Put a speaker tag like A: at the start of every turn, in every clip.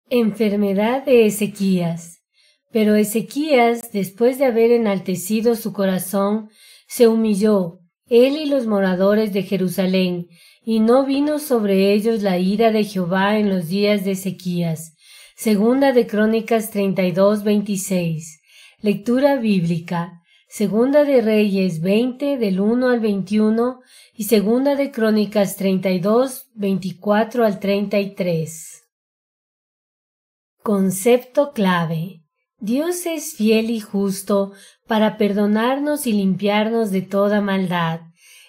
A: Enfermedad de Ezequías. Pero Ezequías, después de haber enaltecido su corazón, se humilló, él y los moradores de Jerusalén, y no vino sobre ellos la ira de Jehová en los días de Ezequías. Segunda de Crónicas 32:26. Lectura bíblica. Segunda de Reyes 20 del 1 al 21 y Segunda de Crónicas 32, 24 al 33. Concepto clave. Dios es fiel y justo para perdonarnos y limpiarnos de toda maldad.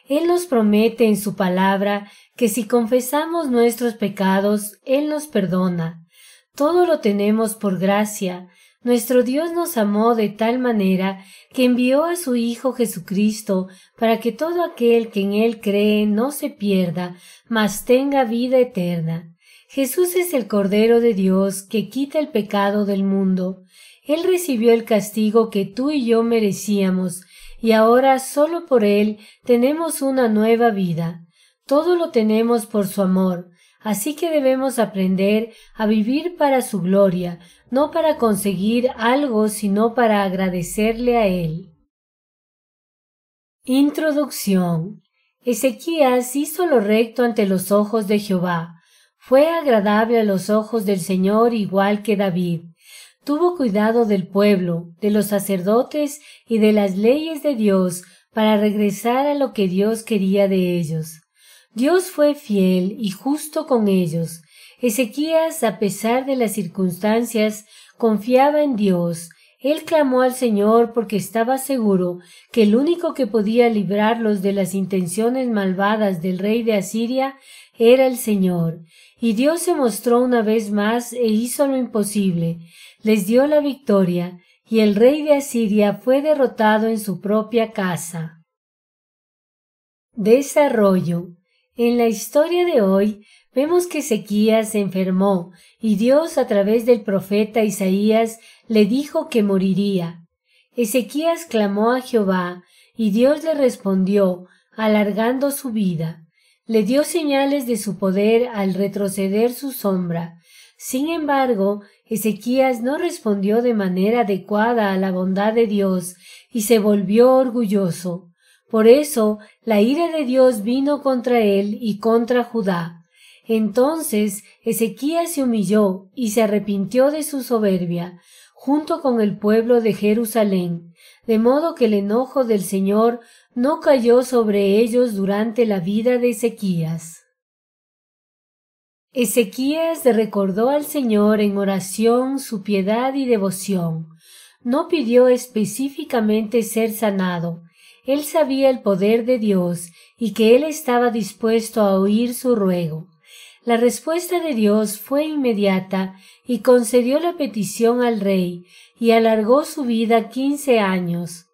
A: Él nos promete en su palabra que si confesamos nuestros pecados, Él nos perdona. Todo lo tenemos por gracia. Nuestro Dios nos amó de tal manera que envió a su Hijo Jesucristo para que todo aquel que en Él cree no se pierda, mas tenga vida eterna. Jesús es el Cordero de Dios que quita el pecado del mundo. Él recibió el castigo que tú y yo merecíamos, y ahora solo por Él tenemos una nueva vida. Todo lo tenemos por su amor, así que debemos aprender a vivir para su gloria, no para conseguir algo, sino para agradecerle a Él. Introducción. Ezequías hizo lo recto ante los ojos de Jehová. Fue agradable a los ojos del Señor igual que David. Tuvo cuidado del pueblo, de los sacerdotes y de las leyes de Dios para regresar a lo que Dios quería de ellos. Dios fue fiel y justo con ellos. Ezequías, a pesar de las circunstancias, confiaba en Dios. Él clamó al Señor porque estaba seguro que el único que podía librarlos de las intenciones malvadas del rey de Asiria era el Señor. Y Dios se mostró una vez más e hizo lo imposible. Les dio la victoria, y el rey de Asiria fue derrotado en su propia casa. Desarrollo. En la historia de hoy, vemos que Ezequías se enfermó, y Dios a través del profeta Isaías le dijo que moriría. Ezequías clamó a Jehová, y Dios le respondió, alargando su vida. Le dio señales de su poder al retroceder su sombra. Sin embargo, Ezequías no respondió de manera adecuada a la bondad de Dios y se volvió orgulloso. Por eso, la ira de Dios vino contra él y contra Judá. Entonces, Ezequías se humilló y se arrepintió de su soberbia, junto con el pueblo de Jerusalén, de modo que el enojo del Señor no cayó sobre ellos durante la vida de Ezequías. Ezequías recordó al Señor en oración su piedad y devoción. No pidió específicamente ser sanado. Él sabía el poder de Dios y que Él estaba dispuesto a oír su ruego. La respuesta de Dios fue inmediata y concedió la petición al rey y alargó su vida 15 años.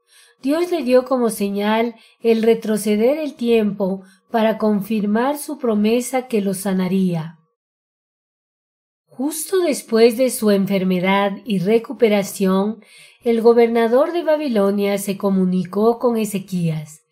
A: Dios le dio como señal el retroceder el tiempo para confirmar su promesa que lo sanaría. Justo después de su enfermedad y recuperación, el gobernador de Babilonia se comunicó con Ezequías.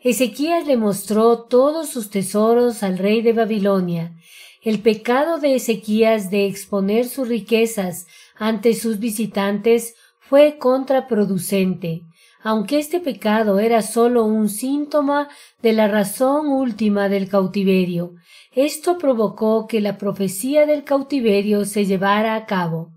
A: Ezequías le mostró todos sus tesoros al rey de Babilonia. El pecado de Ezequías de exponer sus riquezas ante sus visitantes fue contraproducente. Aunque este pecado era solo un síntoma de la razón última del cautiverio, esto provocó que la profecía del cautiverio se llevara a cabo.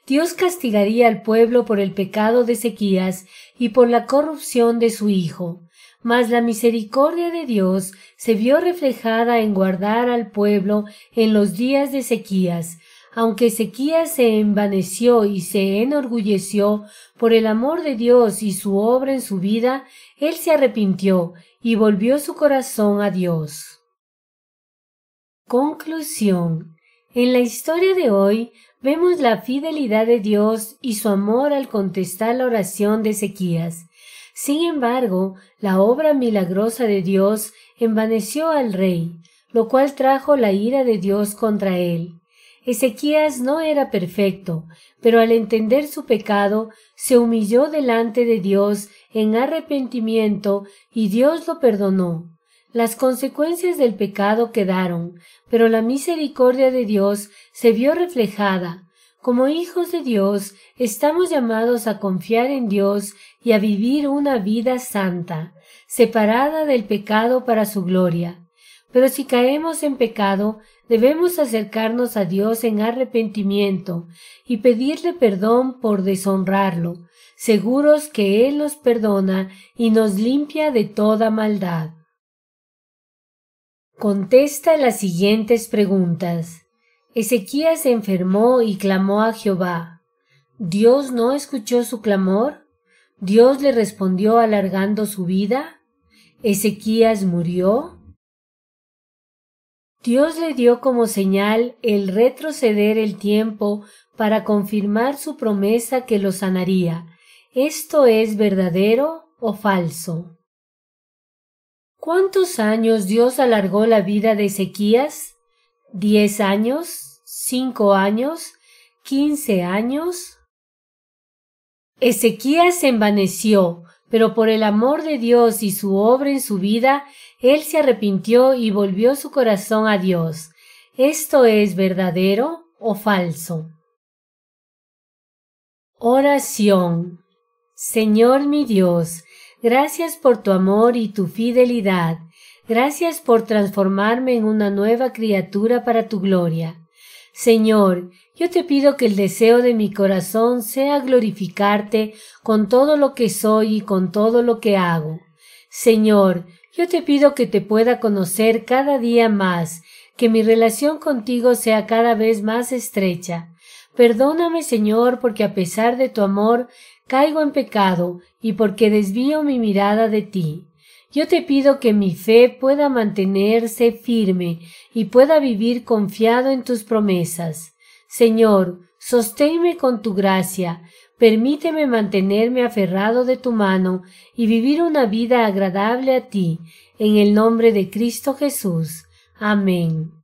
A: Dios castigaría al pueblo por el pecado de Ezequías y por la corrupción de su hijo, mas la misericordia de Dios se vio reflejada en guardar al pueblo en los días de Ezequías. Aunque Ezequías se envaneció y se enorgulleció por el amor de Dios y su obra en su vida, él se arrepintió y volvió su corazón a Dios. Conclusión. En la historia de hoy vemos la fidelidad de Dios y su amor al contestar la oración de Ezequías. Sin embargo, la obra milagrosa de Dios envaneció al rey, lo cual trajo la ira de Dios contra él. Ezequías no era perfecto, pero al entender su pecado, se humilló delante de Dios en arrepentimiento y Dios lo perdonó. Las consecuencias del pecado quedaron, pero la misericordia de Dios se vio reflejada. Como hijos de Dios, estamos llamados a confiar en Dios y a vivir una vida santa, separada del pecado para su gloria. Pero si caemos en pecado, debemos acercarnos a Dios en arrepentimiento y pedirle perdón por deshonrarlo, seguros que Él nos perdona y nos limpia de toda maldad. Contesta las siguientes preguntas. Ezequías se enfermó y clamó a Jehová. ¿Dios no escuchó su clamor? ¿Dios le respondió alargando su vida? ¿Ezequías murió? Dios le dio como señal el retroceder el tiempo para confirmar su promesa que lo sanaría. ¿Esto es verdadero o falso? ¿Cuántos años Dios alargó la vida de Ezequías? ¿10 años? ¿5 años? ¿15 años? Ezequías se envaneció, pero por el amor de Dios y su obra en su vida, él se arrepintió y volvió su corazón a Dios. ¿Esto es verdadero o falso? Oración. Señor mi Dios, gracias por tu amor y tu fidelidad. Gracias por transformarme en una nueva criatura para tu gloria. Señor, yo te pido que el deseo de mi corazón sea glorificarte con todo lo que soy y con todo lo que hago. Señor, yo te pido que te pueda conocer cada día más, que mi relación contigo sea cada vez más estrecha. Perdóname, Señor, porque a pesar de tu amor, caigo en pecado y porque desvío mi mirada de ti. Yo te pido que mi fe pueda mantenerse firme y pueda vivir confiado en tus promesas. Señor, sosténme con tu gracia, permíteme mantenerme aferrado de tu mano y vivir una vida agradable a ti, en el nombre de Cristo Jesús. Amén.